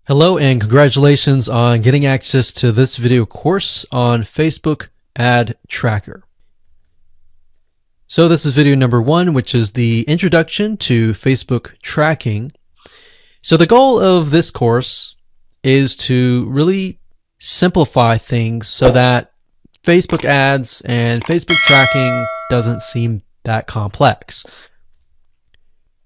Hello and congratulations on getting access to this video course on Facebook Ad Tracker. So this is video number 1, which is the introduction to Facebook tracking. So the goal of this course is to really simplify things so that Facebook ads and Facebook tracking doesn't seem that complex.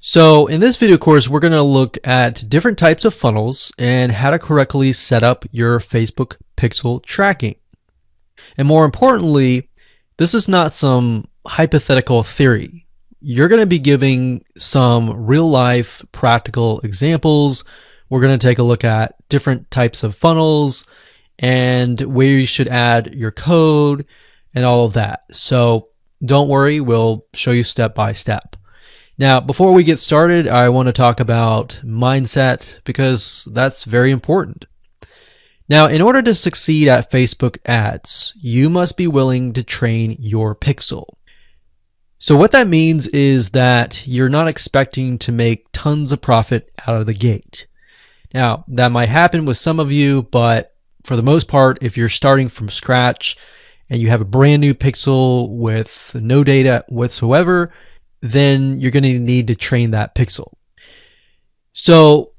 So in this video course, we're going to look at different types of funnels and how to correctly set up your Facebook pixel tracking. And more importantly, this is not some hypothetical theory. You're going to be giving some real life practical examples. We're going to take a look at different types of funnels and where you should add your code and all of that. So don't worry, we'll show you step by step. Now, before we get started, I want to talk about mindset because that's very important. Now, in order to succeed at Facebook ads, you must be willing to train your pixel. So what that means is that you're not expecting to make tons of profit out of the gate. Now, that might happen with some of you, but for the most part, if you're starting from scratch and you have a brand new pixel with no data whatsoever, then you're going to need to train that pixel. So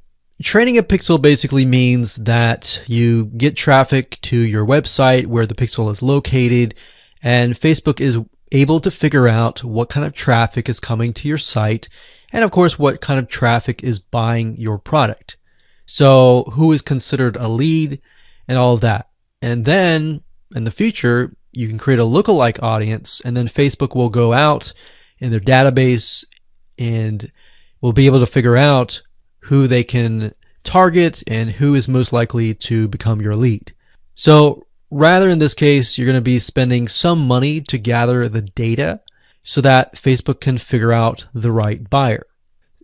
training a pixel basically means that you get traffic to your website where the pixel is located, and Facebook is able to figure out what kind of traffic is coming to your site, and of course what kind of traffic is buying your product. So who is considered a lead and all of that. And then in the future, you can create a lookalike audience, and then Facebook will go out in their database and will be able to figure out who they can target and who is most likely to become your lead. So rather in this case, you're going to be spending some money to gather the data so that Facebook can figure out the right buyer.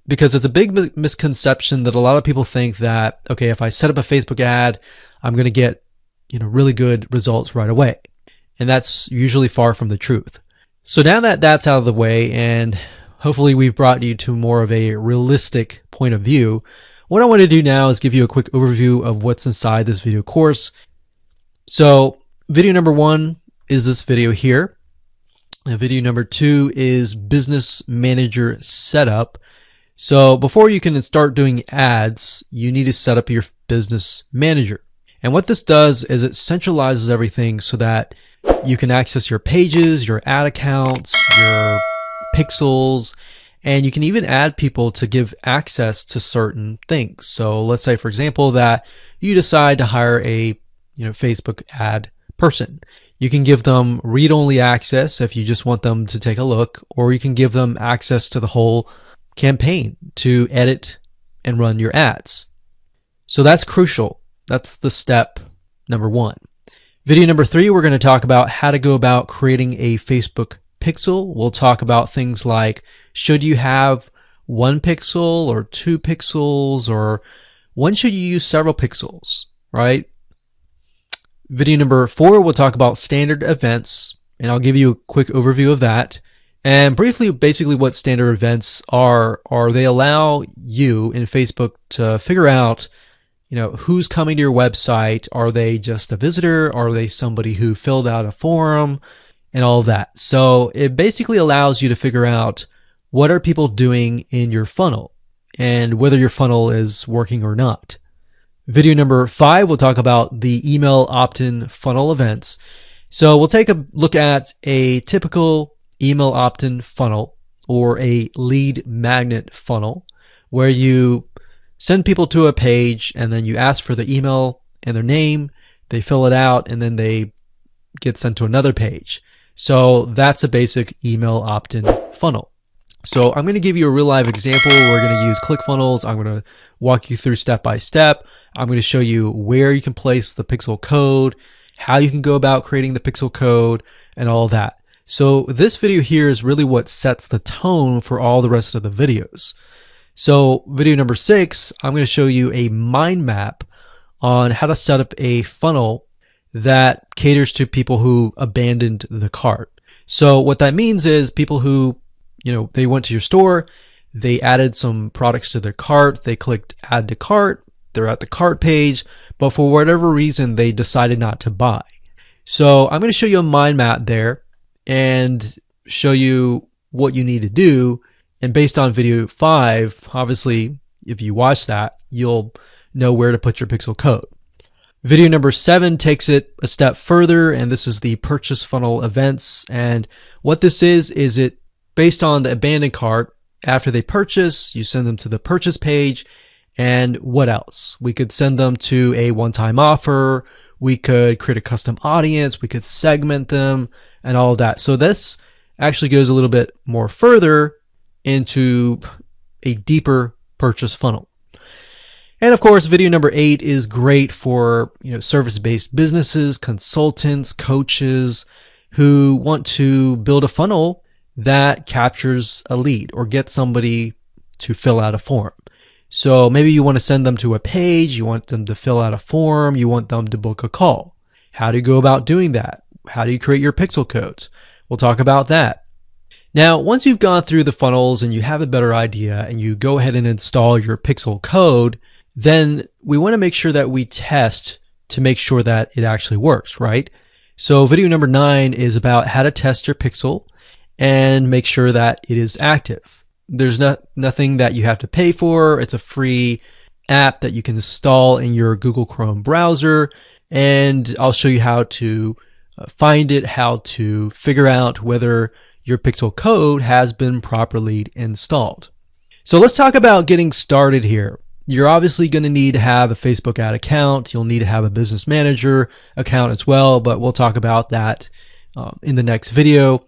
Because it's a big misconception that a lot of people think that, okay, if I set up a Facebook ad, I'm going to get, really good results right away. And that's usually far from the truth. So now that that's out of the way, and hopefully we've brought you to more of a realistic point of view, what I want to do now is give you a quick overview of what's inside this video course. So video number 1 is this video here. And video number 2 is Business Manager Setup. So before you can start doing ads, you need to set up your Business Manager. And what this does is it centralizes everything so that you can access your pages, your ad accounts, your pixels, and you can even add people to give access to certain things. So let's say, for example, that you decide to hire a Facebook ad person. You can give them read-only access if you just want them to take a look, or you can give them access to the whole campaign to edit and run your ads. So that's crucial. That's the step number 1. Video number 3, we're going to talk about how to go about creating a Facebook pixel. We'll talk about things like, should you have 1 pixel or 2 pixels, or when should you use several pixels, right? Video number 4, we'll talk about standard events, and I'll give you a quick overview of that. And briefly, basically what standard events are they allow you in Facebook to figure out who's coming to your website. Are they just a visitor? Are they somebody who filled out a form and all of that? So it basically allows you to figure out what are people doing in your funnel and whether your funnel is working or not. Video number 5, we'll talk about the email opt-in funnel events. So we'll take a look at a typical email opt-in funnel or a lead magnet funnel where you send people to a page and then you ask for the email and their name, they fill it out, and then they get sent to another page. So that's a basic email opt-in funnel. So I'm going to give you a real live example. We're going to use ClickFunnels. I'm going to walk you through step by step. I'm going to show you where you can place the pixel code, how you can go about creating the pixel code, and all of that. So this video here is really what sets the tone for all the rest of the videos. So video number 6, I'm going to show you a mind map on how to set up a funnel that caters to people who abandoned the cart. So what that means is people who, they went to your store, they added some products to their cart, they clicked add to cart, they're at the cart page, but for whatever reason, they decided not to buy. So I'm going to show you a mind map there and show you what you need to do. And based on video 5, obviously, if you watch that, you'll know where to put your pixel code. Video number 7 takes it a step further, and this is the purchase funnel events. And what this is it based on the abandoned cart. After they purchase, you send them to the purchase page. And what else? We could send them to a one-time offer. We could create a custom audience. We could segment them and all of that. So this actually goes a little bit more further into a deeper purchase funnel. And of course, video number 8 is great for, service-based businesses, consultants, coaches who want to build a funnel that captures a lead or get somebody to fill out a form. So maybe you want to send them to a page, you want them to fill out a form, you want them to book a call. How do you go about doing that? How do you create your pixel codes? We'll talk about that. Now, once you've gone through the funnels and you have a better idea and you go ahead and install your pixel code, then we want to make sure that we test to make sure that it actually works, right? So video number 9 is about how to test your pixel and make sure that it is active. There's nothing that you have to pay for. It's a free app that you can install in your Google Chrome browser, and I'll show you how to find it, how to figure out whether your pixel code has been properly installed. So let's talk about getting started here. You're obviously going to need to have a Facebook ad account. You'll need to have a business manager account as well, but we'll talk about that in the next video.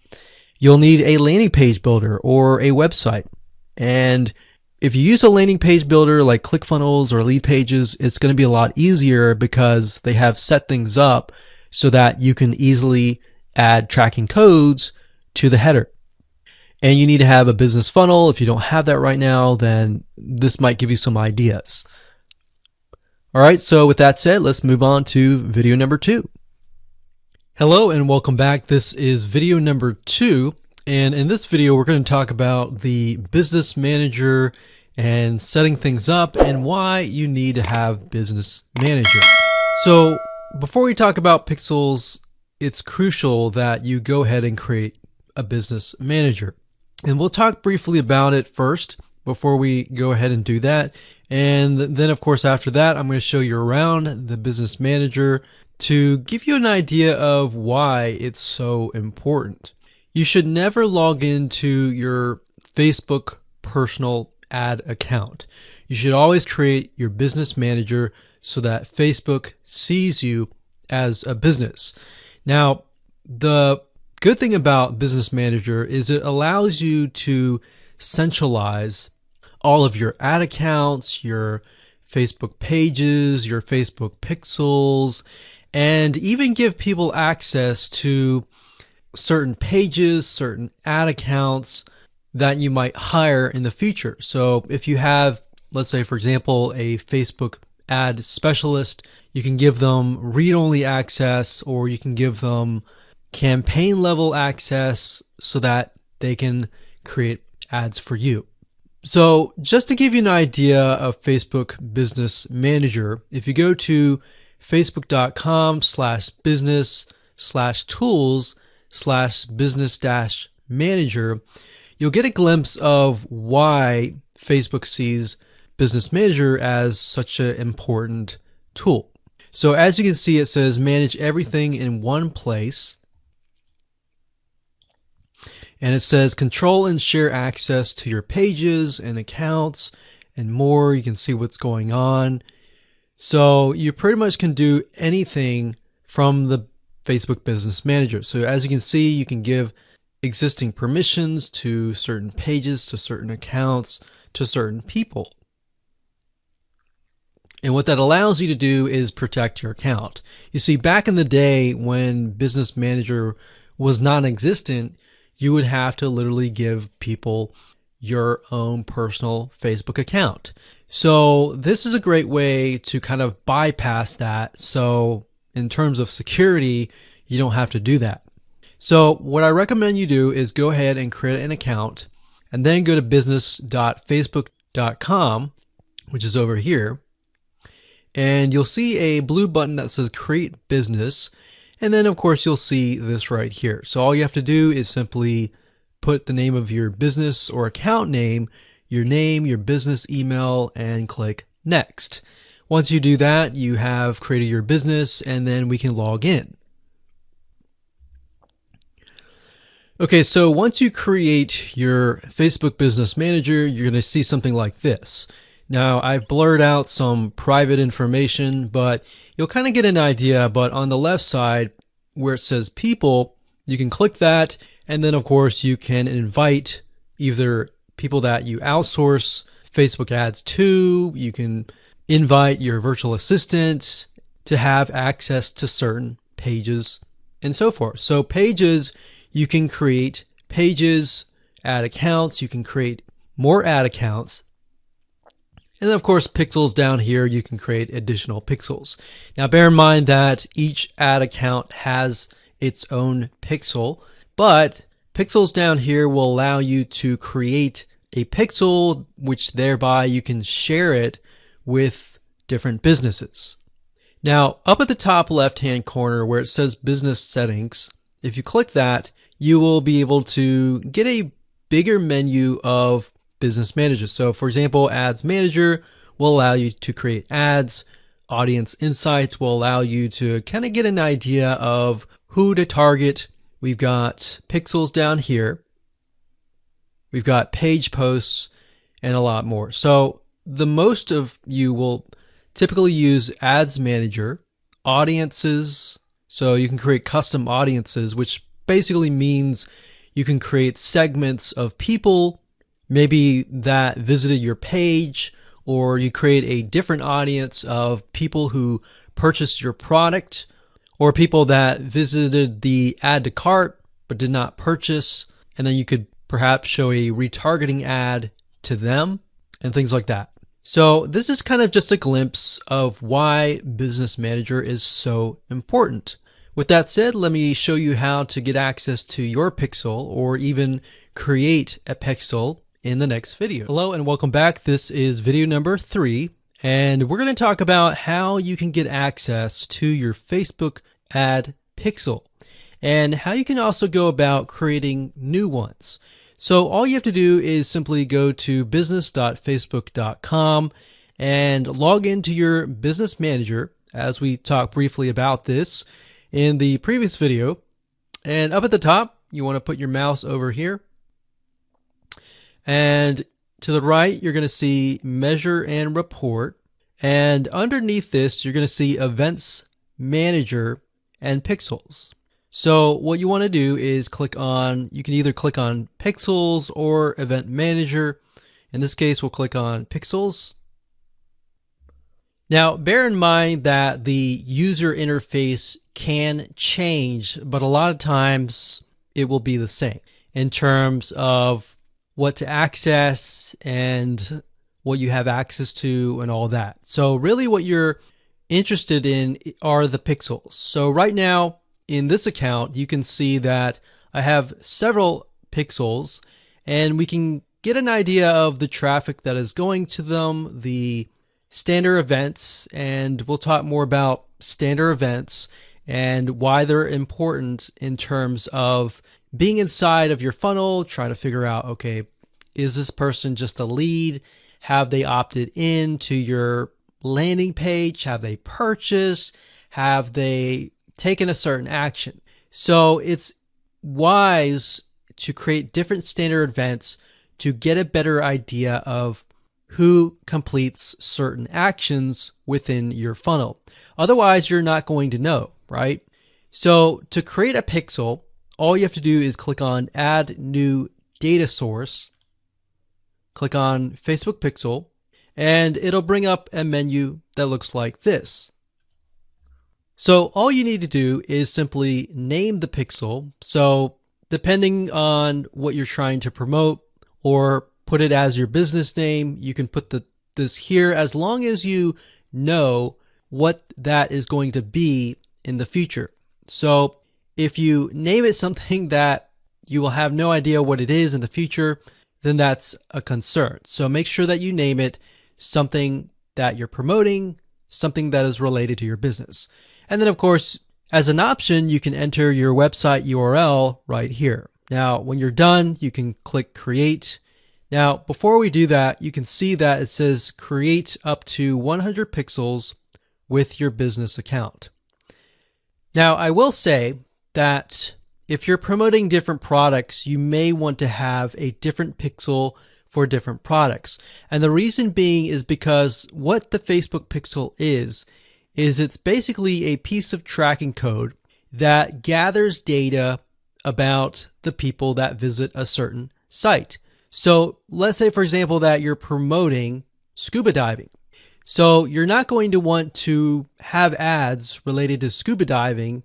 You'll need a landing page builder or a website. And if you use a landing page builder like ClickFunnels or Lead Pages, it's going to be a lot easier because they have set things up so that you can easily add tracking codes to the header. And you need to have a business funnel. If you don't have that right now, then this might give you some ideas. All right, so with that said, let's move on to video number 2. Hello and welcome back. This is video number 2. And in this video, we're going to talk about the business manager and setting things up and why you need to have business manager. So before we talk about pixels, it's crucial that you go ahead and create a business manager. And we'll talk briefly about it first before we go ahead and do that. And then of course, after that, I'm going to show you around the business manager to give you an idea of why it's so important. You should never log into your Facebook personal ad account. You should always create your business manager so that Facebook sees you as a business. Now, the good thing about Business Manager is it allows you to centralize all of your ad accounts, your Facebook pages, your Facebook pixels, and even give people access to certain pages, certain ad accounts that you might hire in the future. So if you have, let's say, for example, a Facebook ad specialist, you can give them read-only access, or you can give them campaign level access so that they can create ads for you. So just to give you an idea of Facebook Business Manager, if you go to facebook.com/business/tools/business-manager, you'll get a glimpse of why Facebook sees Business Manager as such an important tool. So as you can see, it says manage everything in one place. And it says control and share access to your pages and accounts and more. You can see what's going on. So you pretty much can do anything from the Facebook Business Manager. So as you can see, you can give existing permissions to certain pages, to certain accounts, to certain people. And what that allows you to do is protect your account. You see, back in the day when Business Manager was non-existent, you would have to literally give people your own personal Facebook account. So this is a great way to kind of bypass that. So in terms of security, you don't have to do that. So what I recommend you do is go ahead and create an account and then go to business.facebook.com, which is over here. and you'll see a blue button that says Create Business. And then of course you'll see this right here. So all you have to do is simply put the name of your business or account name, your business email, and click Next. Once you do that, you have created your business, and then we can log in. Okay, so once you create your Facebook Business Manager, you're going to see something like this. Now, I've blurred out some private information, but you'll kind of get an idea. But on the left side, where it says People, you can click that, and then of course you can invite either people that you outsource Facebook ads to. You can invite your virtual assistant to have access to certain pages and so forth. So pages, you can create pages, add accounts, you can create more ad accounts. And then of course, pixels down here, you can create additional pixels. Now bear in mind that each ad account has its own pixel, but pixels down here will allow you to create a pixel, which thereby you can share it with different businesses. Now, up at the top left-hand corner where it says Business Settings, if you click that, you will be able to get a bigger menu of business managers. So for example, Ads Manager will allow you to create ads. Audience Insights will allow you to kind of get an idea of who to target. We've got pixels down here. We've got page posts and a lot more. So the most of you will typically use Ads Manager, audiences. So you can create custom audiences, which basically means you can create segments of people, maybe that visited your page, or you create a different audience of people who purchased your product, or people that visited the add to cart but did not purchase, and then you could perhaps show a retargeting ad to them and things like that. So this is kind of just a glimpse of why Business Manager is so important. With that said, let me show you how to get access to your pixel or even create a pixel in the next video. Hello and welcome back. This is video number 3, and we're going to talk about how you can get access to your Facebook ad pixel and how you can also go about creating new ones. So all you have to do is simply go to business.facebook.com and log into your business manager, as we talked briefly about this in the previous video. And up at the top, you want to put your mouse over here. And to the right, you're going to see Measure and Report. And underneath this, you're going to see Events Manager and Pixels. So what you want to do is click on, you can either click on Pixels or Event Manager. In this case, we'll click on Pixels. Now, bear in mind that the user interface can change, but a lot of times it will be the same in terms of what to access and what you have access to and all that. So really what you're interested in are the pixels. So right now in this account, you can see that I have several pixels, and we can get an idea of the traffic that is going to them, the standard events, and we'll talk more about standard events and why they're important in terms of being inside of your funnel, trying to figure out, okay, is this person just a lead? Have they opted in to your landing page? Have they purchased? Have they taken a certain action? So it's wise to create different standard events to get a better idea of who completes certain actions within your funnel. Otherwise, you're not going to know, right? So to create a pixel, all you have to do is click on Add New Data Source, click on Facebook Pixel, and it'll bring up a menu that looks like this. So all you need to do is simply name the pixel. So depending on what you're trying to promote, or put it as your business name, you can put this here as long as you know what that is going to be in the future. So if you name it something that you will have no idea what it is in the future, then that's a concern. So make sure that you name it something that you're promoting, something that is related to your business. And then of course, as an option, you can enter your website URL right here. Now, when you're done, you can click create. Now, before we do that, you can see that it says create up to 100 pixels with your business account. Now, I will say that if you're promoting different products, you may want to have a different pixel for different products. And the reason being is because what the Facebook pixel is it's basically a piece of tracking code that gathers data about the people that visit a certain site. So let's say, for example, that you're promoting scuba diving. So you're not going to want to have ads related to scuba diving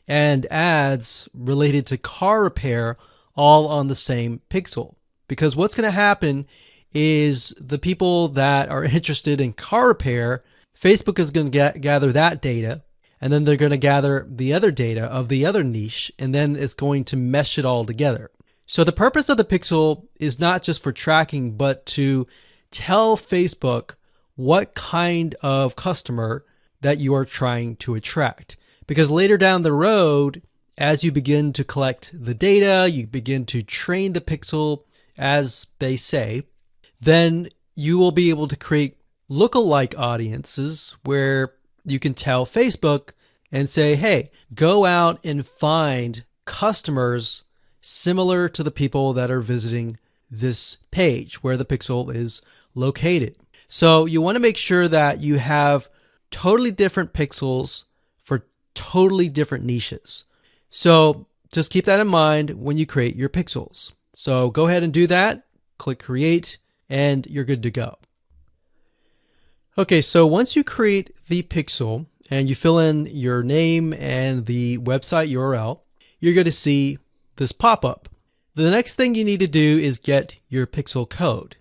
and ads related to car repair all on the same pixel. Because what's going to happen is the people that are interested in car repair, Facebook is going to gather that data, and then they're going to gather the other data of the other niche, and then it's going to mesh it all together. So the purpose of the pixel is not just for tracking, but to tell Facebook what kind of customer that you are trying to attract. Because later down the road, as you begin to collect the data, you begin to train the pixel, as they say, then you will be able to create lookalike audiences where you can tell Facebook and say, hey, go out and find customers similar to the people that are visiting this page where the pixel is located. So you want to make sure that you have totally different pixels for totally different niches. So just keep that in mind when you create your pixels. So go ahead and do that, click create, and you're good to go. Okay, so once you create the pixel and you fill in your name and the website URL, you're going to see this pop-up. The next thing you need to do is get your pixel code.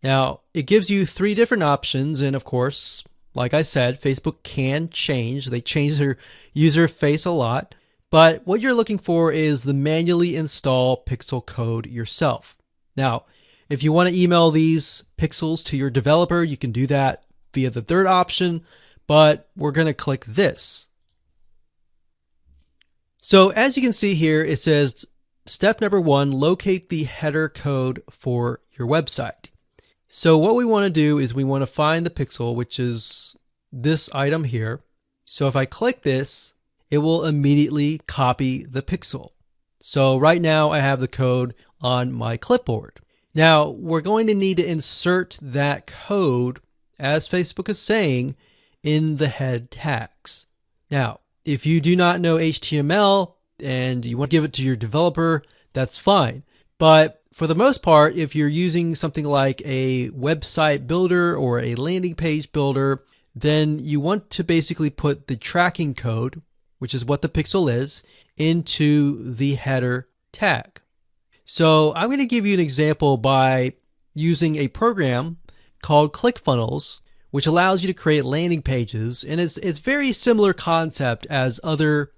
Now, it gives you 3 different options, and of course, like I said, Facebook can change. They change their user face a lot. But what you're looking for is the manually install pixel code yourself. Now, if you want to email these pixels to your developer, you can do that via the 3rd option, but we're going to click this. So as you can see here, it says step number 1, locate the header code for your website. So what we want to do is we want to find the pixel, which is this item here. So if I click this, it will immediately copy the pixel. So right now I have the code on my clipboard. Now we're going to need to insert that code, as Facebook is saying, in the head tags. Now, if you do not know HTML and you want to give it to your developer, that's fine. But for the most part, if you're using something like a website builder or a landing page builder, then you want to basically put the tracking code, which is what the pixel is, into the header tag. So I'm going to give you an example by using a program called ClickFunnels, which allows you to create landing pages. And it's very similar concept as other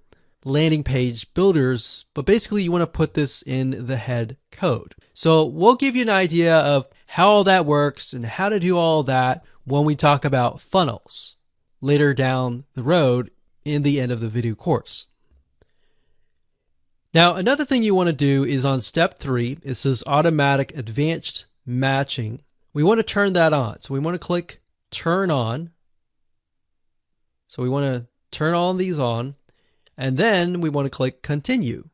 landing page builders, but basically you want to put this in the head code. So we'll give you an idea of how all that works and how to do all that when we talk about funnels later down the road in the end of the video course. Now, another thing you want to do is on step 3, it says automatic advanced matching. We want to turn that on. So we want to click turn on. So we want to turn all these on, and then we want to click continue.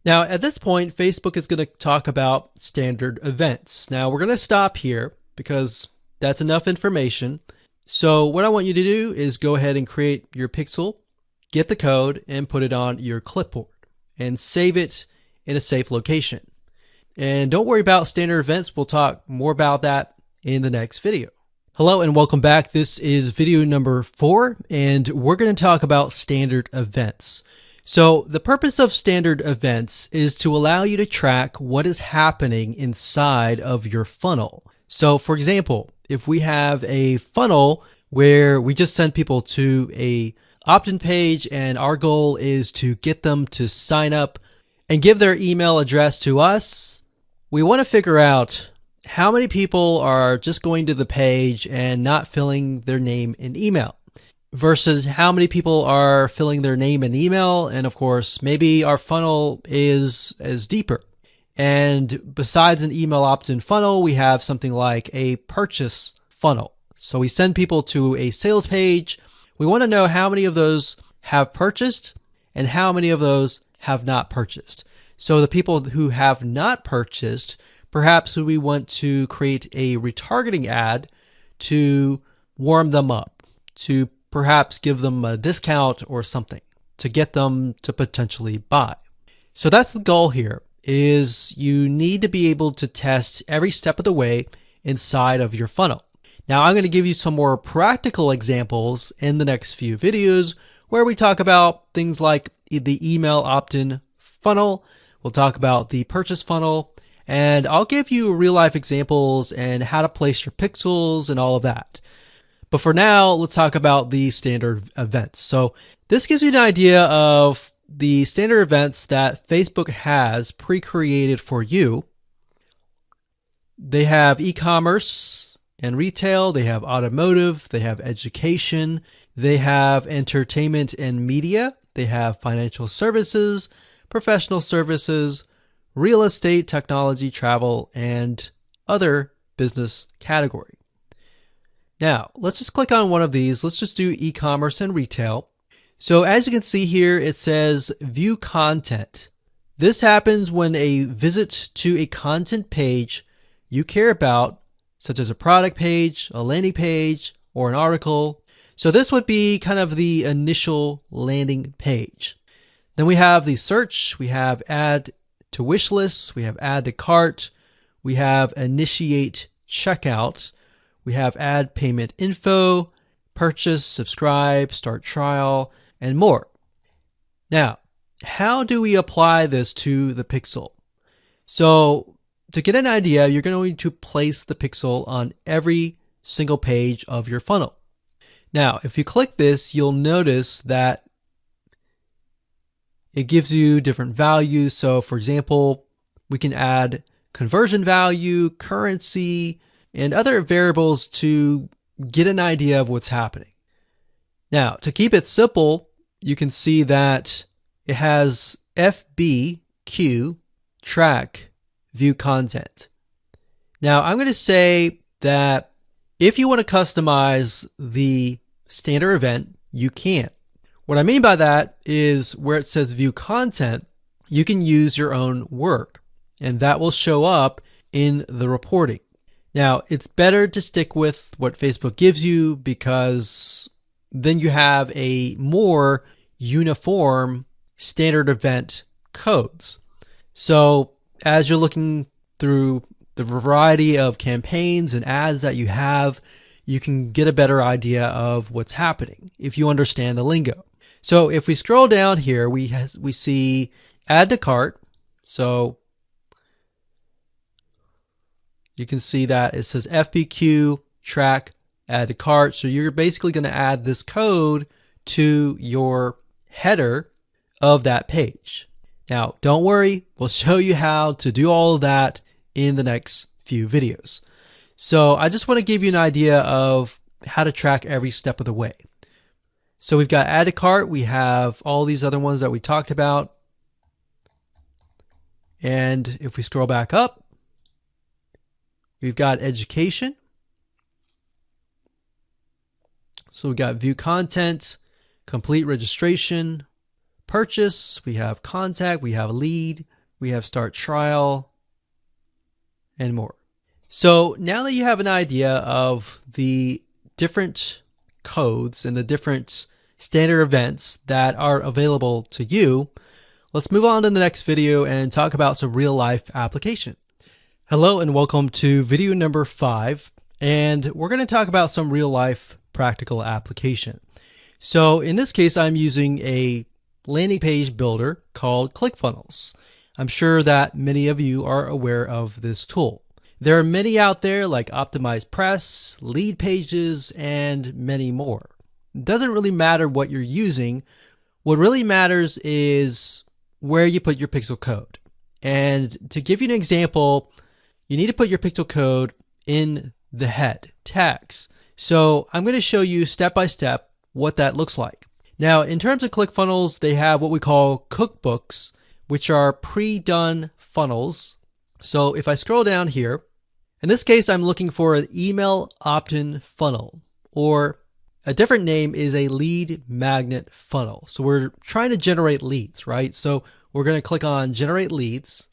Now, at this point, Facebook is going to talk about standard events. Now, we're going to stop here because that's enough information. So what I want you to do is go ahead and create your pixel, get the code, and put it on your clipboard and save it in a safe location. And don't worry about standard events. We'll talk more about that in the next video. Hello and welcome back. This is video number 4, and we're going to talk about standard events. So the purpose of standard events is to allow you to track what is happening inside of your funnel. So for example, if we have a funnel where we just send people to a opt-in page and our goal is to get them to sign up and give their email address to us, we want to figure out how many people are just going to the page and not filling their name and email versus how many people are filling their name and email. And of course, maybe our funnel is deeper. And besides an email opt-in funnel, we have something like a purchase funnel. So we send people to a sales page. We want to know how many of those have purchased and how many of those have not purchased. So the people who have not purchased, perhaps we want to create a retargeting ad to warm them up, to perhaps give them a discount or something to get them to potentially buy. So that's the goal here, is you need to be able to test every step of the way inside of your funnel. Now, I'm going to give you some more practical examples in the next few videos where we talk about things like the email opt-in funnel. We'll talk about the purchase funnel, and I'll give you real life examples and how to place your pixels and all of that. But for now, let's talk about the standard events. So this gives you an idea of the standard events that Facebook has pre-created for you. They have e-commerce and retail, they have automotive, they have education, they have entertainment and media, they have financial services, professional services, real estate, technology, travel, and other business category. Now, let's just click on one of these. Let's just do e-commerce and retail. So as you can see here, it says view content. This happens when a visit to a content page you care about, such as a product page, a landing page, or an article. So this would be kind of the initial landing page. Then we have the search, we have add to wish lists, we have add to cart, we have initiate checkout, we have add payment info, purchase, subscribe, start trial, and more. Now, how do we apply this to the pixel? So to get an idea, you're going to place the pixel on every single page of your funnel. Now, if you click this, you'll notice that it gives you different values. So for example, we can add conversion value, currency, and other variables to get an idea of what's happening. Now, to keep it simple, you can see that it has FBQ, track, view content. Now, I'm going to say that if you want to customize the standard event, you can. What I mean by that is where it says view content, you can use your own word, and that will show up in the reporting. Now, it's better to stick with what Facebook gives you because then you have a more uniform standard event codes. So as you're looking through the variety of campaigns and ads that you have, you can get a better idea of what's happening if you understand the lingo. So if we scroll down here, we see add to cart. So you can see that it says FBQ, track, add to cart. So you're basically going to add this code to your header of that page. Now, don't worry, we'll show you how to do all of that in the next few videos. So I just want to give you an idea of how to track every step of the way. So we've got add to cart, we have all these other ones that we talked about. And if we scroll back up, we've got education. So we've got view content, complete registration, purchase, we have contact, we have lead, we have start trial, and more. So now that you have an idea of the different codes and the different standard events that are available to you, let's move on to the next video and talk about some real life application. Hello and welcome to video number 5, and we're going to talk about some real life practical application. So in this case, I'm using a landing page builder called ClickFunnels. I'm sure that many of you are aware of this tool. There are many out there like Optimized Press, Lead Pages, and many more. It doesn't really matter what you're using. What really matters is where you put your pixel code. And to give you an example, you need to put your pixel code in the head tags. So I'm going to show you step by step what that looks like. Now, in terms of ClickFunnels, they have what we call cookbooks, which are pre-done funnels. So if I scroll down here, in this case, I'm looking for an email opt-in funnel, or a different name is a lead magnet funnel. So we're trying to generate leads, right? So we're going to click on generate leads.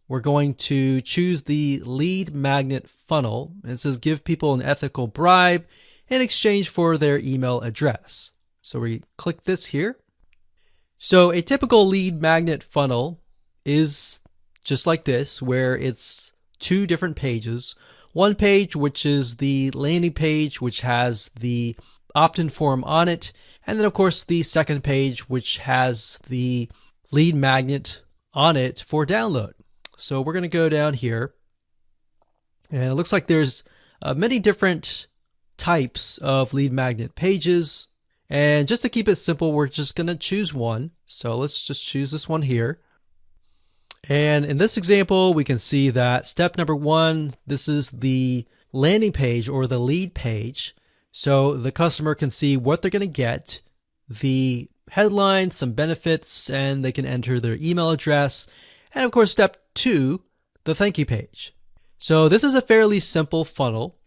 We're going to choose the lead magnet funnel. And it says give people an ethical bribe in exchange for their email address. So we click this here. So a typical lead magnet funnel is just like this, where it's two different pages. One page, which is the landing page, which has the opt-in form on it. And then of course the second page, which has the lead magnet on it for download. So we're going to go down here, and it looks like there's many different types of lead magnet pages. And just to keep it simple, we're just going to choose one. So let's just choose this one here. And in this example, we can see that step number one, this is the landing page or the lead page. So the customer can see what they're going to get, the headline, some benefits, and they can enter their email address. And of course, step two, the thank you page. So this is a fairly simple funnel,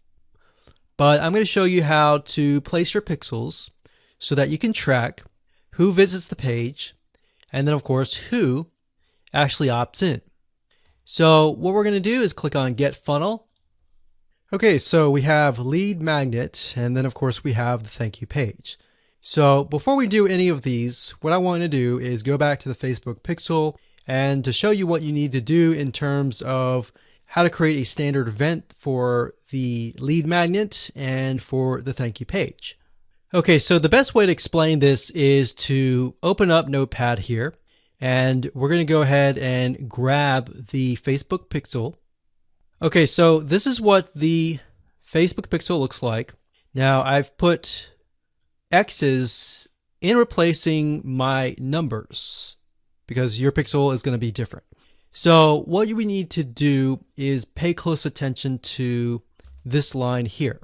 but I'm going to show you how to place your pixels so that you can track who visits the page, and then of course who actually opts in. So what we're going to do is click on Get Funnel. Okay, so we have lead magnet, and then of course we have the thank you page. So before we do any of these, what I want to do is go back to the Facebook pixel and to show you what you need to do in terms of how to create a standard event for the lead magnet and for the thank you page. Okay, so the best way to explain this is to open up Notepad here, and we're going to go ahead and grab the Facebook pixel. Okay, so this is what the Facebook pixel looks like. Now I've put X's in replacing my numbers because your pixel is going to be different. So what we need to do is pay close attention to this line here.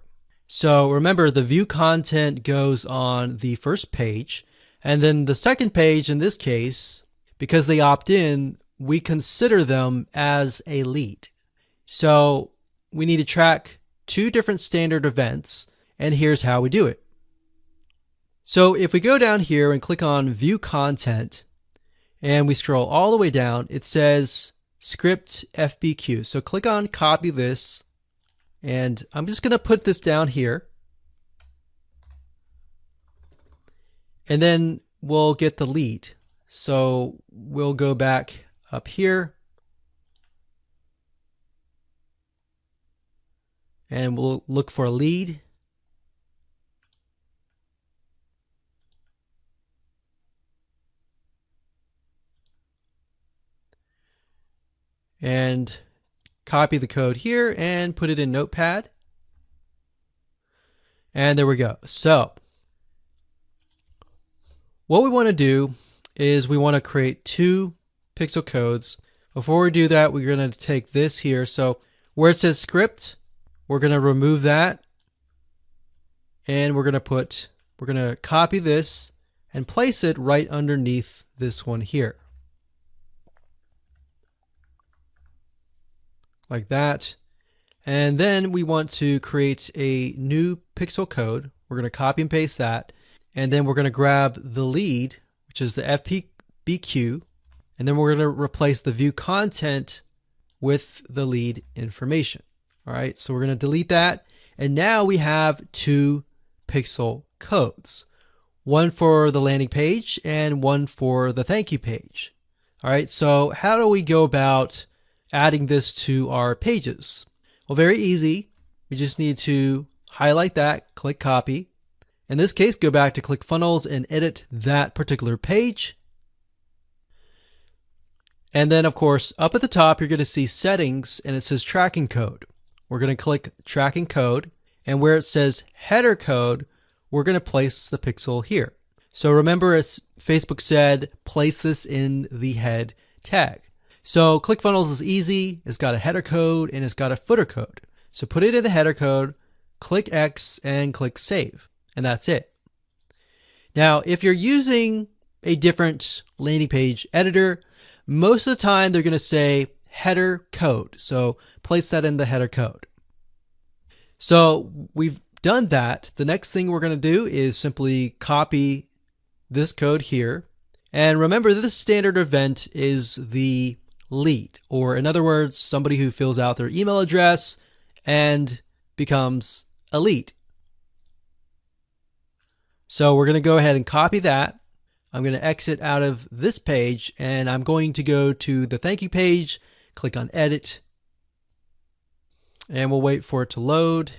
So remember, the view content goes on the first page, and then the second page in this case, because they opt in, we consider them as a lead. So we need to track two different standard events, and here's how we do it. So if we go down here and click on view content, and we scroll all the way down, it says script FBQ. So click on copy this, and I'm just going to put this down here, and then we'll get the lead. So we'll go back up here, and we'll look for a lead. And copy the code here and put it in Notepad. And there we go. So what we want to do is we want to create two pixel codes. Before we do that, we're going to take this here. So where it says script, we're going to remove that, and we're going to copy this and place it right underneath this one here. Like that. And then we want to create a new pixel code. We're going to copy and paste that. And then we're going to grab the lead, which is the FBQ. And then we're going to replace the view content with the lead information. All right, so we're going to delete that. And now we have two pixel codes, one for the landing page and one for the thank you page. All right, so how do we go about adding this to our pages? Well, very easy. We just need to highlight that, click copy. In this case, go back to ClickFunnels and edit that particular page. And then of course, up at the top, you're going to see settings and it says tracking code. We're going to click tracking code, and where it says header code, we're going to place the pixel here. So remember, it's Facebook said, place this in the head tag. So ClickFunnels is easy. It's got a header code and it's got a footer code. So put it in the header code, click X and click save, and that's it. Now, if you're using a different landing page editor, most of the time they're going to say header code. So place that in the header code. So we've done that. The next thing we're going to do is simply copy this code here. And remember, this standard event is the lead, or in other words, somebody who fills out their email address and becomes a lead. So we're going to go ahead and copy that. I'm going to exit out of this page and I'm going to go to the thank you page, click on edit, and we'll wait for it to load.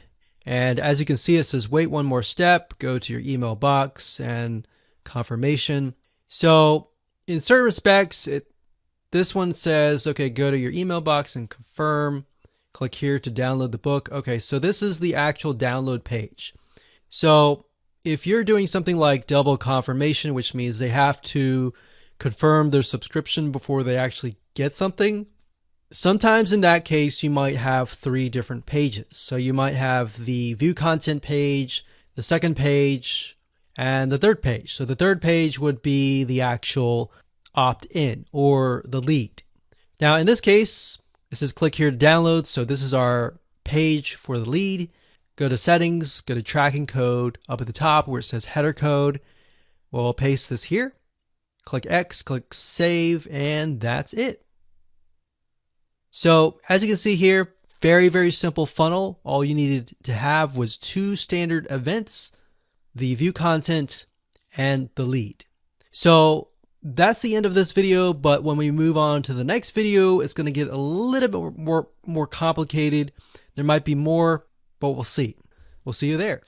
And as you can see, it says wait one more step, go to your email box and confirmation. So in certain respects, this one says, okay, go to your email box and confirm. Click here to download the book. Okay, so this is the actual download page. So if you're doing something like double confirmation, which means they have to confirm their subscription before they actually get something, sometimes in that case, you might have 3 different pages. So you might have the view content page, the second page, and the third page. So the third page would be the actual opt-in or the lead. Now in this case, it says click here to download. So this is our page for the lead. Go to settings, go to tracking code up at the top where it says header code. We'll paste this here. Click X, click save, and that's it. So as you can see here, very, very simple funnel. All you needed to have was 2 standard events, the view content and the lead. So that's the end of this video, but when we move on to the next video, it's going to get a little bit more complicated. There might be more, but we'll see. We'll see you there.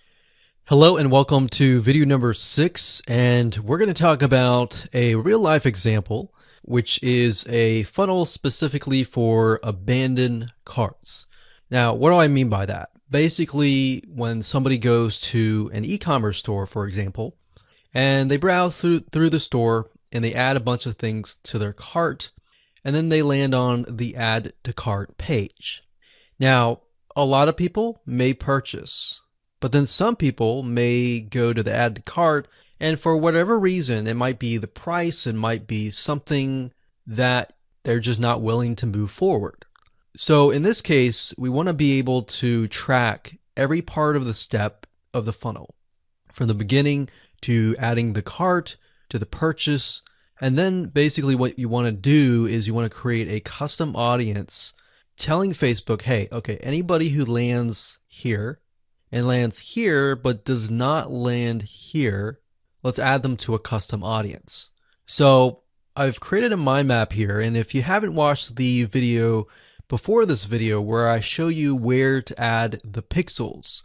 Hello and welcome to video number 6, and we're going to talk about a real life example, which is a funnel specifically for abandoned carts. Now, what do I mean by that? Basically, when somebody goes to an e-commerce store, for example, and they browse through the store and they add a bunch of things to their cart, and then they land on the add to cart page. Now, a lot of people may purchase, but then some people may go to the add to cart, and for whatever reason, it might be the price, it might be something that they're just not willing to move forward. So in this case, we want to be able to track every part of the step of the funnel, from the beginning to adding the cart to the purchase. And then basically what you want to do is you want to create a custom audience telling Facebook, hey, okay, anybody who lands here and lands here but does not land here, let's add them to a custom audience. So I've created a mind map here, and if you haven't watched the video before this video where I show you where to add the pixels,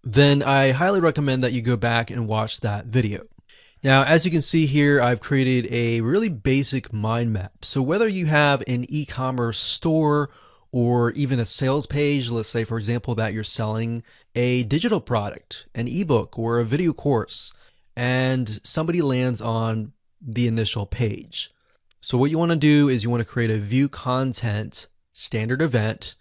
then I highly recommend that you go back and watch that video. Now, as you can see here, I've created a really basic mind map. So whether you have an e-commerce store or even a sales page, let's say, for example, that you're selling a digital product, an ebook or a video course, and somebody lands on the initial page. So what you want to do is you want to create a view content standard event.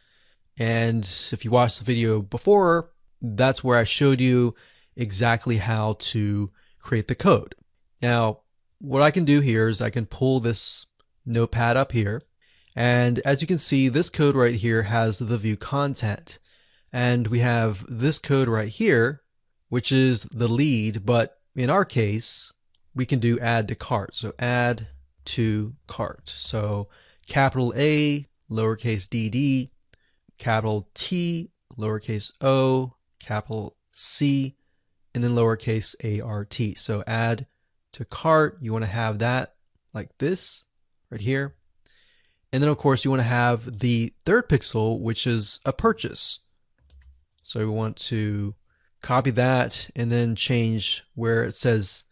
And if you watched the video before, that's where I showed you exactly how to create the code. Now, what I can do here is I can pull this notepad up here. And as you can see, this code right here has the view content. And we have this code right here, which is the lead. But in our case, we can do add to cart. So add to cart. So capital A, lowercase dd, capital T, lowercase o, capital C, and then lowercase art. So add to cart, you want to have that like this right here. And then of course you want to have the third pixel, which is a purchase. So we want to copy that and then change where it says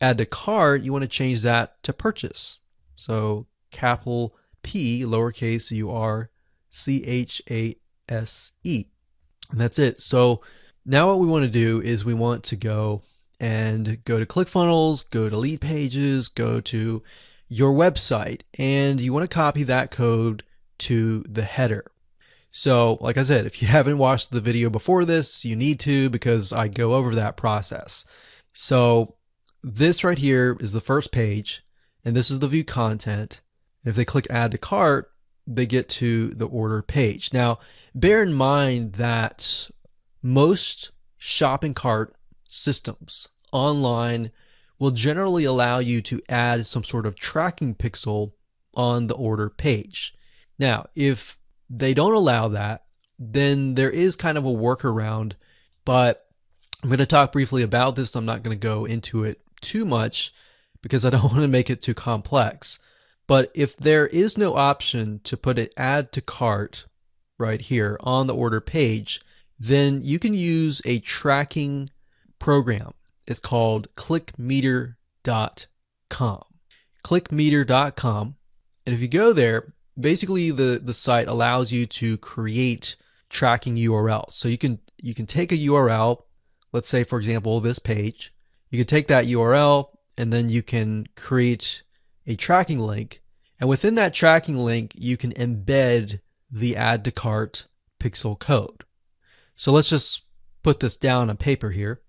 add to cart, you want to change that to purchase. So capital P, lowercase urchase. And that's it. So now what we want to do is we want to go to ClickFunnels, go to lead pages, go to your website, and you want to copy that code to the header. So like I said, if you haven't watched the video before this, you need to, because I go over that process. So this right here is the first page, and this is the view content. And if they click add to cart, they get to the order page. Now, bear in mind that most shopping cart systems online will generally allow you to add some sort of tracking pixel on the order page. Now, if they don't allow that, then there is kind of a workaround, but I'm going to talk briefly about this. I'm not going to go into it too much because I don't want to make it too complex. But if there is no option to put an add to cart right here on the order page, then you can use a tracking program. It's called Clickmeter.com. Clickmeter.com. And if you go there, basically the site allows you to create tracking URLs. So you can take a URL, let's say for example this page. You can take that URL and then you can create a tracking link, and within that tracking link you can embed the add to cart pixel code. So let's just put this down on paper here.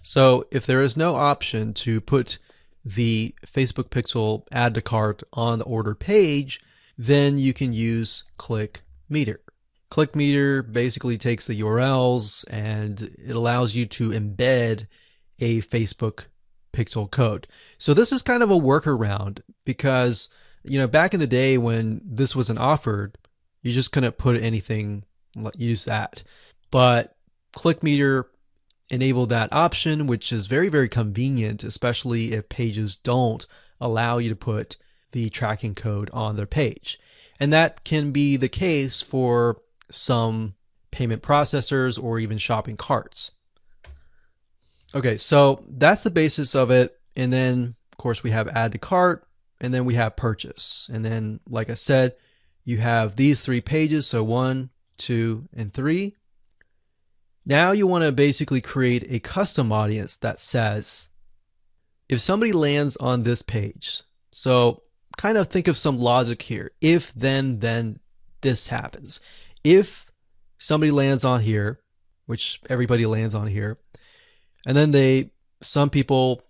So if there is no option to put the Facebook pixel add to cart on the order page, then you can use Clickmeter. Clickmeter basically takes the URLs and it allows you to embed a Facebook pixel code. So this is kind of a workaround because, back in the day when this wasn't offered, you just couldn't put anything, use that. But Clickmeter enable that option, which is very, very convenient, especially if pages don't allow you to put the tracking code on their page. And that can be the case for some payment processors or even shopping carts. Okay, so that's the basis of it. And then, of course, we have add to cart, and then we have purchase. And then, like I said, you have these three pages, so 1, 2, and 3. Now you want to basically create a custom audience that says, if somebody lands on this page, so kind of think of some logic here. If then this happens. If somebody lands on here, which everybody lands on here, and then some people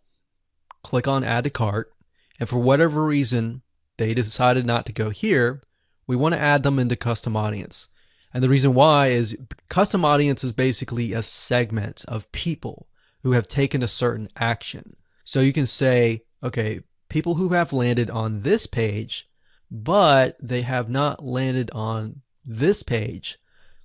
click on add to cart, and for whatever reason they decided not to go here, we want to add them into custom audience. And the reason why is custom audience is basically a segment of people who have taken a certain action. So you can say, okay, people who have landed on this page, but they have not landed on this page,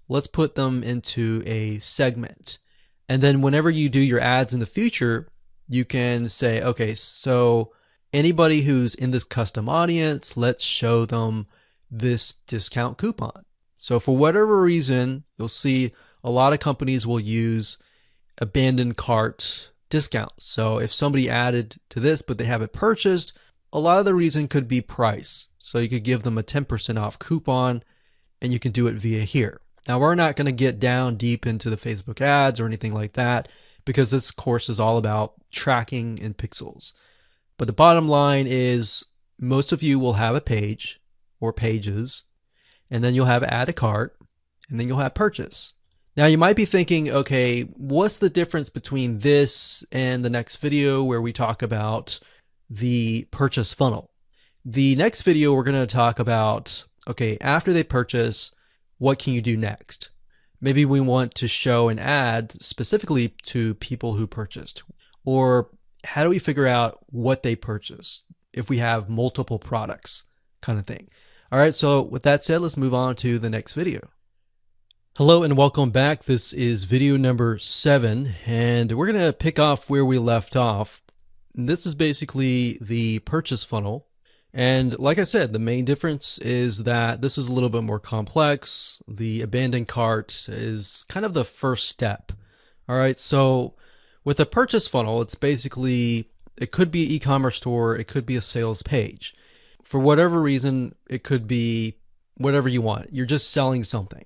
let's put them into a segment. And then whenever you do your ads in the future, you can say, okay, so anybody who's in this custom audience, let's show them this discount coupon. So for whatever reason, you'll see a lot of companies will use abandoned cart discounts. So if somebody added to this, but they haven't purchased, a lot of the reason could be price. So you could give them a 10% off coupon, and you can do it via here. Now, we're not going to get down deep into the Facebook ads or anything like that, because this course is all about tracking in pixels. But the bottom line is most of you will have a page or pages, and then you'll have add to cart, and then you'll have purchase. Now you might be thinking, okay, what's the difference between this and the next video where we talk about the purchase funnel? The next video we're going to talk about, okay, after they purchase, what can you do next? Maybe we want to show an ad specifically to people who purchased. Or how do we figure out what they purchased if we have multiple products, kind of thing. All right, so with that said, let's move on to the next video. Hello and welcome back. This is video number 7, and we're going to pick off where we left off. This is basically the purchase funnel. And like I said, the main difference is that this is a little bit more complex. The abandoned cart is kind of the first step. All right, so with a purchase funnel, it's basically, it could be an e-commerce store, it could be a sales page. For whatever reason, it could be whatever you want. You're just selling something.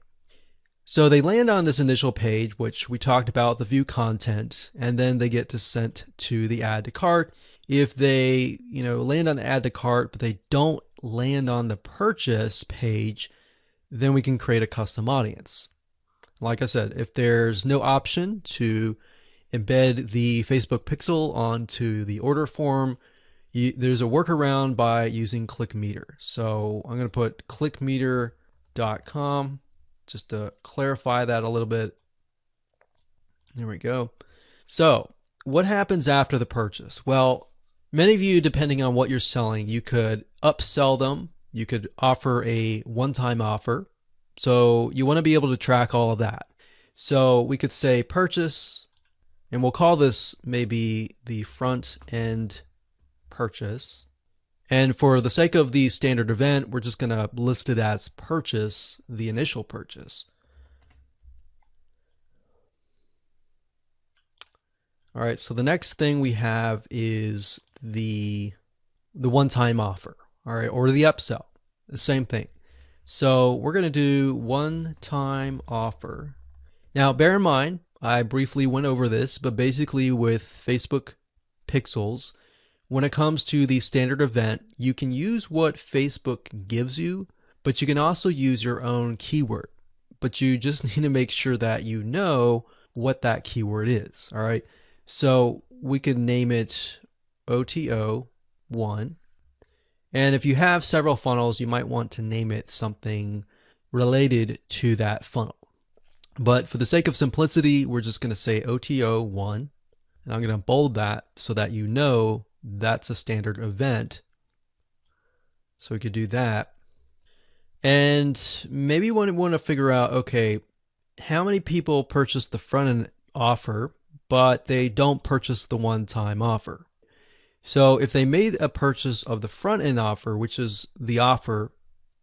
So they land on this initial page, which we talked about, the view content, and then they get to sent to the add to cart. If they, land on the add to cart, but they don't land on the purchase page, then we can create a custom audience. Like I said, if there's no option to embed the Facebook pixel onto the order form, there's a workaround by using Clickmeter. So I'm going to put clickmeter.com just to clarify that a little bit. There we go. So what happens after the purchase? Well, many of you, depending on what you're selling, you could upsell them. You could offer a one-time offer. So you want to be able to track all of that. So we could say purchase, and we'll call this maybe the front end purchase. And for the sake of the standard event, we're just going to list it as purchase, the initial purchase. All right, so the next thing we have is the one-time offer, all right, or the upsell, the same thing. So we're going to do one-time offer. Now, bear in mind, I briefly went over this, but basically with Facebook pixels, when it comes to the standard event, you can use what Facebook gives you, but you can also use your own keyword. But you just need to make sure that you know what that keyword is, all right? So we could name it OTO1. And if you have several funnels, you might want to name it something related to that funnel. But for the sake of simplicity, we're just going to say OTO1. And I'm going to bold that so that you know that's a standard event. So we could do that. And maybe you want to figure out, okay, how many people purchase the front end offer, but they don't purchase the one-time offer. So if they made a purchase of the front end offer, which is the offer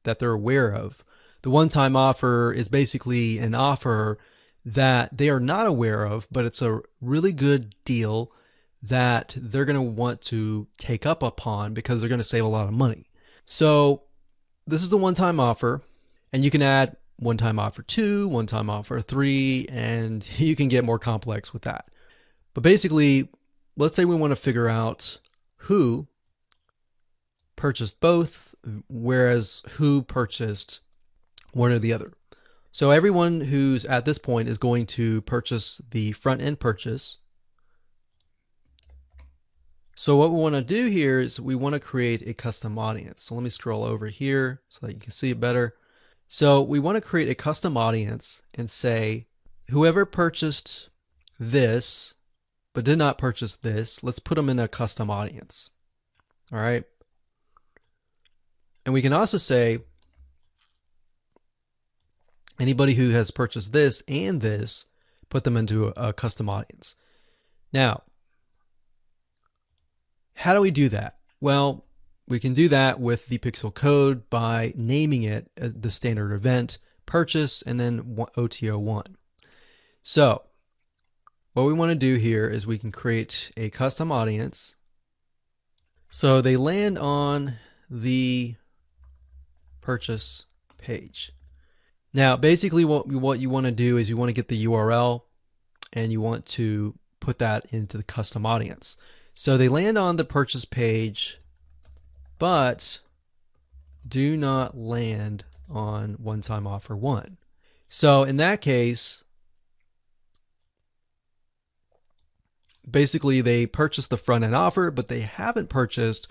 that they're aware of, the one-time offer is basically an offer that they are not aware of, but it's a really good deal that they're going to want to take up upon because they're going to save a lot of money. So this is the one-time offer, and you can add one-time offer 2, one-time offer 3, and you can get more complex with that. But basically, let's say we want to figure out who purchased both, whereas who purchased one or the other. So everyone who's at this point is going to purchase the front end purchase. So what we want to do here is we want to create a custom audience. So let me scroll over here so that you can see it better. So we want to create a custom audience and say, whoever purchased this, but did not purchase this, let's put them in a custom audience. All right. And we can also say, anybody who has purchased this and this, put them into a custom audience. Now, how do we do that? Well, we can do that with the pixel code by naming it the standard event purchase and then OTO1. So what we want to do here is we can create a custom audience. So they land on the purchase page. Now, basically what you want to do is you want to get the URL and you want to put that into the custom audience. So they land on the purchase page, but do not land on one-time offer 1. So in that case, basically they purchased the front end offer, but they haven't purchased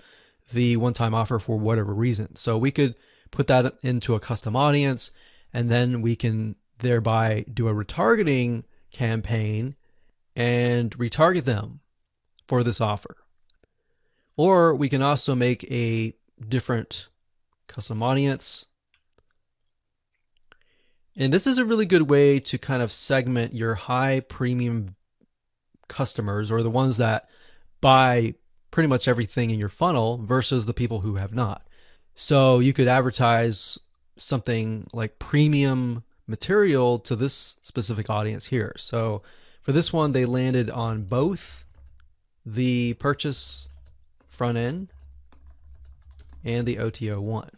the one-time offer for whatever reason. So we could put that into a custom audience, and then we can thereby do a retargeting campaign and retarget them for this offer. Or we can also make a different custom audience. And this is a really good way to kind of segment your high premium customers, or the ones that buy pretty much everything in your funnel, versus the people who have not. So you could advertise something like premium material to this specific audience here. So for this one, they landed on both the purchase front end and the OTO1.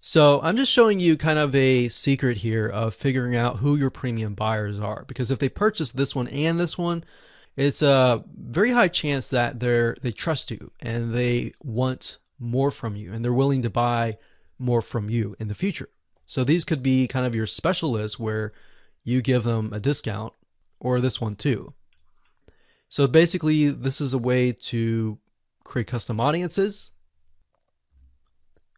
So I'm just showing you kind of a secret here of figuring out who your premium buyers are, because if they purchase this one and this one, it's a very high chance that they trust you and they want more from you and they're willing to buy more from you in the future. So these could be kind of your specialists where you give them a discount, or this one too. So basically this is a way to create custom audiences.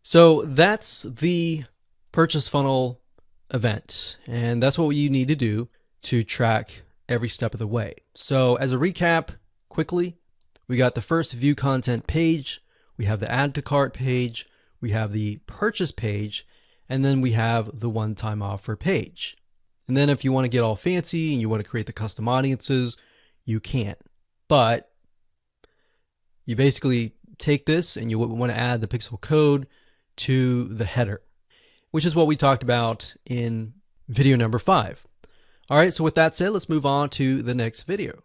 So that's the purchase funnel event, and that's what you need to do to track every step of the way. So as a recap, quickly, we got the first view content page, we have the add to cart page, we have the purchase page, and then we have the one-time offer page. And then if you want to get all fancy and you want to create the custom audiences, you can. But you basically take this and you want to add the pixel code to the header, which is what we talked about in video number 5. All right, so with that said, let's move on to the next video.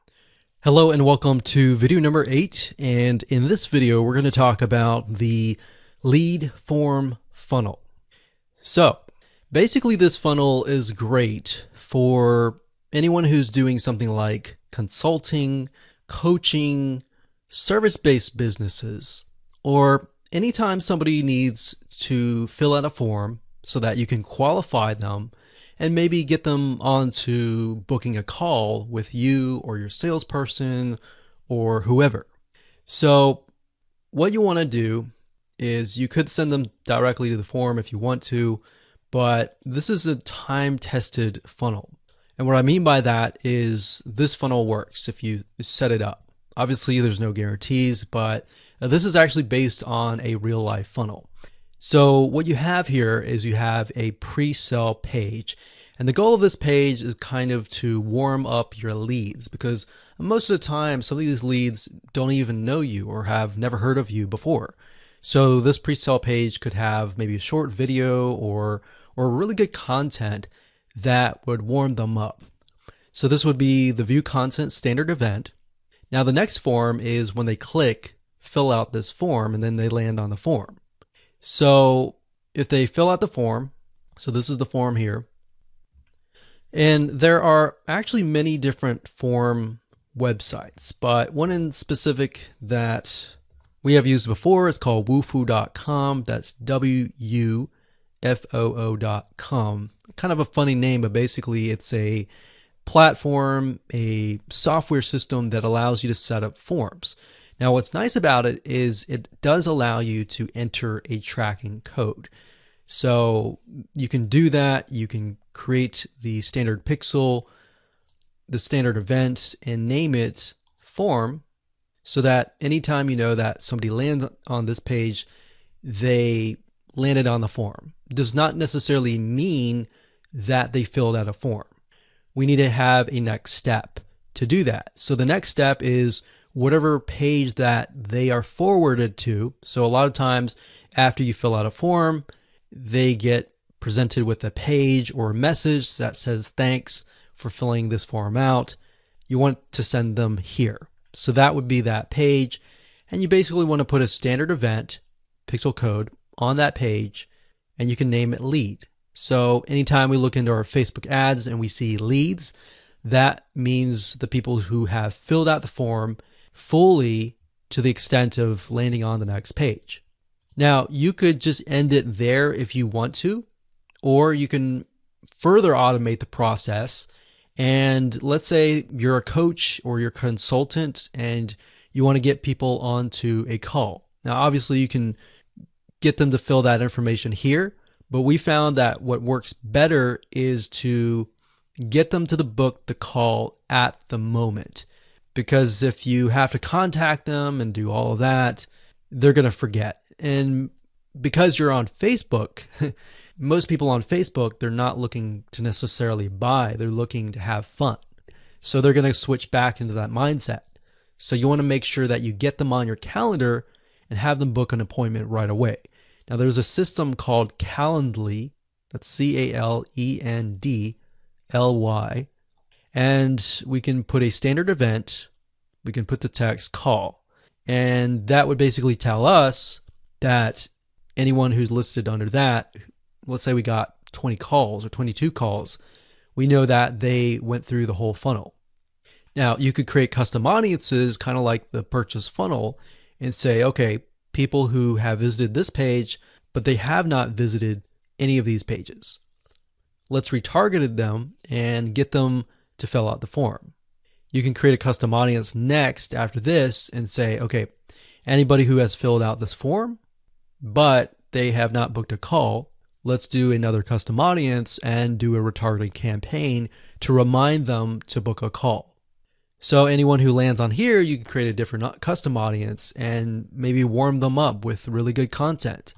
Hello and welcome to video number 8. And in this video, we're going to talk about the lead form funnel. So basically this funnel is great for anyone who's doing something like consulting, coaching, service-based businesses, or anytime somebody needs to fill out a form so that you can qualify them and maybe get them onto booking a call with you or your salesperson or whoever. So what you want to do is you could send them directly to the form if you want to, but this is a time-tested funnel. And what I mean by that is this funnel works if you set it up. Obviously, there's no guarantees, but this is actually based on a real-life funnel. So what you have here is you have a pre-sale page. And the goal of this page is kind of to warm up your leads, because most of the time, some of these leads don't even know you or have never heard of you before. So this pre-sale page could have maybe a short video or really good content that would warm them up. So this would be the view content standard event. Now the next form is when they click, fill out this form, and then they land on the form. So if they fill out the form, so this is the form here, and there are actually many different form websites, but one in specific that we have used before is called wufoo.com. That's WUFOO.com. Kind of a funny name, but basically it's a platform, a software system that allows you to set up forms. Now, what's nice about it is it does allow you to enter a tracking code. So you can do that. You can create the standard pixel, the standard event, and name it form, so that anytime you know that somebody lands on this page, they landed on the form. Does not necessarily mean that they filled out a form. We need to have a next step to do that. So the next step is whatever page that they are forwarded to. So a lot of times after you fill out a form, they get presented with a page or a message that says, thanks for filling this form out. You want to send them here. So that would be that page. And you basically want to put a standard event, pixel code, on that page, and you can name it lead. So anytime we look into our Facebook ads and we see leads, that means the people who have filled out the form fully to the extent of landing on the next page. Now, you could just end it there if you want to, or you can further automate the process. And let's say you're a coach or you're a consultant and you want to get people onto a call. Now, obviously, you can get them to fill that information here, but we found that what works better is to get them to book the call at the moment. Because if you have to contact them and do all of that, they're going to forget. And because you're on Facebook, most people on Facebook, they're not looking to necessarily buy. They're looking to have fun. So they're going to switch back into that mindset. So you want to make sure that you get them on your calendar and have them book an appointment right away. Now there's a system called Calendly. That's Calendly. And we can put a standard event, we can put the text call, and that would basically tell us that anyone who's listed under that let's say we got 20 calls or 22 calls, we know that they went through the whole funnel. Now, you could create custom audiences, kind of like the purchase funnel, and say, okay, people who have visited this page, but they have not visited any of these pages. Let's retarget them and get them to fill out the form. You can create a custom audience next after this and say, okay, anybody who has filled out this form, but they have not booked a call, let's do another custom audience and do a retargeting campaign to remind them to book a call. So anyone who lands on here, you can create a different custom audience and maybe warm them up with really good content.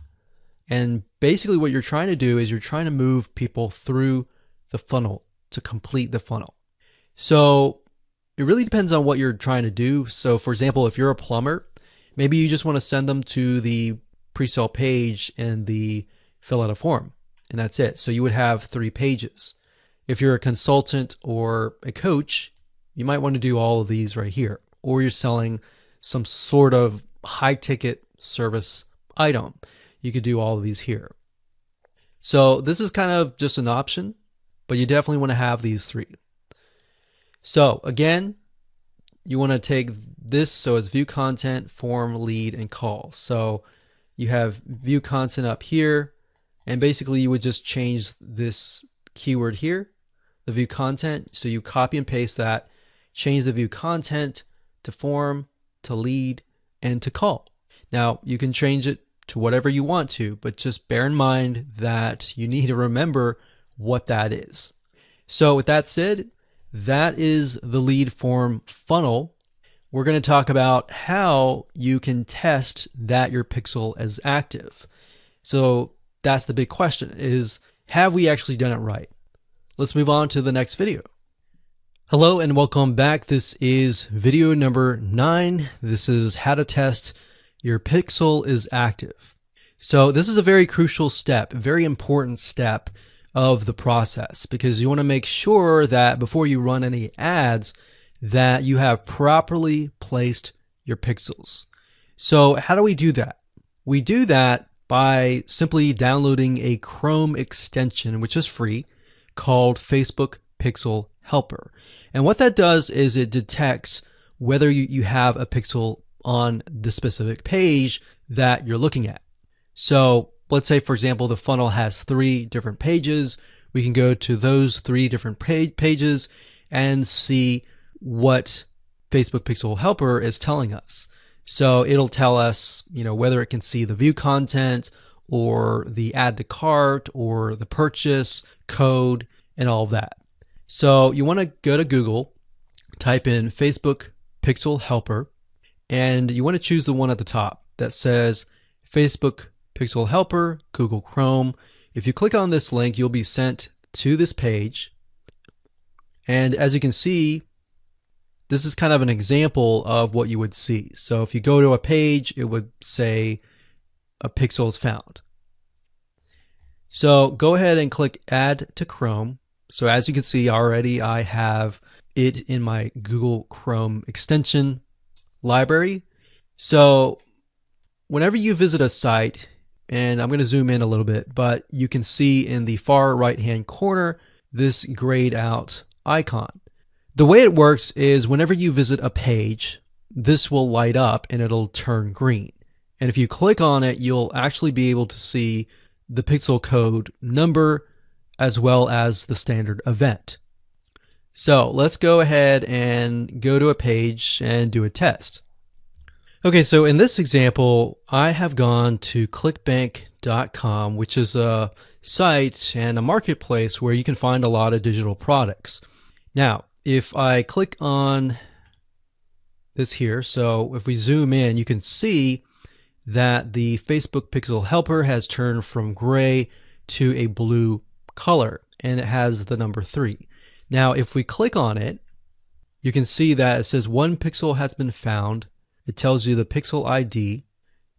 And basically what you're trying to do is you're trying to move people through the funnel to complete the funnel. So it really depends on what you're trying to do. So for example, if you're a plumber, maybe you just want to send them to the pre-sale page and the fill out a form, and that's it. So you would have 3 pages. If you're a consultant or a coach, you might want to do all of these right here, or you're selling some sort of high ticket service item. You could do all of these here. So this is kind of just an option, but you definitely want to have these 3. So again, you want to take this, so it's view content, form, lead, and call. So you have view content up here, and basically you would just change this keyword here, the view content. So you copy and paste that, change the view content to form, to lead, and to call. Now you can change it to whatever you want to, but just bear in mind that you need to remember what that is. So with that said, that is the lead form funnel. We're going to talk about how you can test that your pixel is active. So that's the big question, is have we actually done it right? Let's move on to the next video. Hello and welcome back. This is video number 9. This is how to test your pixel is active. So this is a very crucial step, a very important step of the process, because you want to make sure that before you run any ads that you have properly placed your pixels. So how do we do that? We do that by simply downloading a Chrome extension, which is free, called Facebook Pixel Helper. And what that does is it detects whether you have a pixel on the specific page that you're looking at. So let's say, for example, the funnel has 3 different pages. We can go to those 3 different pages and see what Facebook Pixel Helper is telling us. So it'll tell us, whether it can see the view content or the add to cart or the purchase code and all of that. So you want to go to Google, type in Facebook Pixel Helper, and you want to choose the one at the top that says Facebook Pixel Helper, Google Chrome. If you click on this link, you'll be sent to this page. And as you can see, this is kind of an example of what you would see. So if you go to a page, it would say a pixel is found. So go ahead and click Add to Chrome. So as you can see already, I have it in my Google Chrome extension library. So whenever you visit a site, and I'm going to zoom in a little bit, but you can see in the far right hand corner this grayed out icon. The way it works is whenever you visit a page, this will light up and it'll turn green. And if you click on it, you'll actually be able to see the pixel code number as well as the standard event. So let's go ahead and go to a page and do a test. Okay, so in this example, I have gone to clickbank.com, which is a site and a marketplace where you can find a lot of digital products. Now, if I click on this here, so if we zoom in, you can see that the Facebook Pixel Helper has turned from gray to a blue color, and it has the number 3. Now, if we click on it, you can see that it says 1 pixel has been found. It tells you the pixel ID,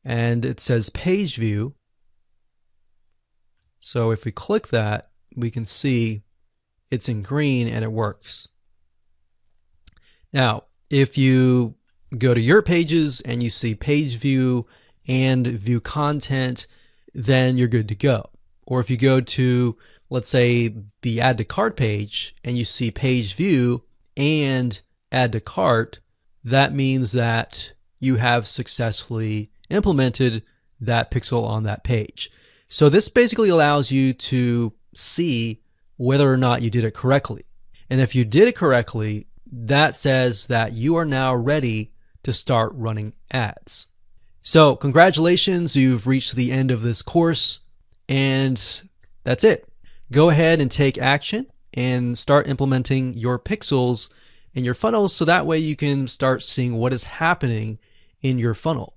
and it says page view. So if we click that, we can see it's in green and it works. Now, if you go to your pages and you see page view and view content, then you're good to go. Or if you go to, let's say, the add to cart page and you see page view and add to cart, that means that you have successfully implemented that pixel on that page. So this basically allows you to see whether or not you did it correctly. And if you did it correctly, that says that you are now ready to start running ads. So congratulations, you've reached the end of this course, and that's it. Go ahead and take action and start implementing your pixels in your funnels so that way you can start seeing what is happening in your funnel.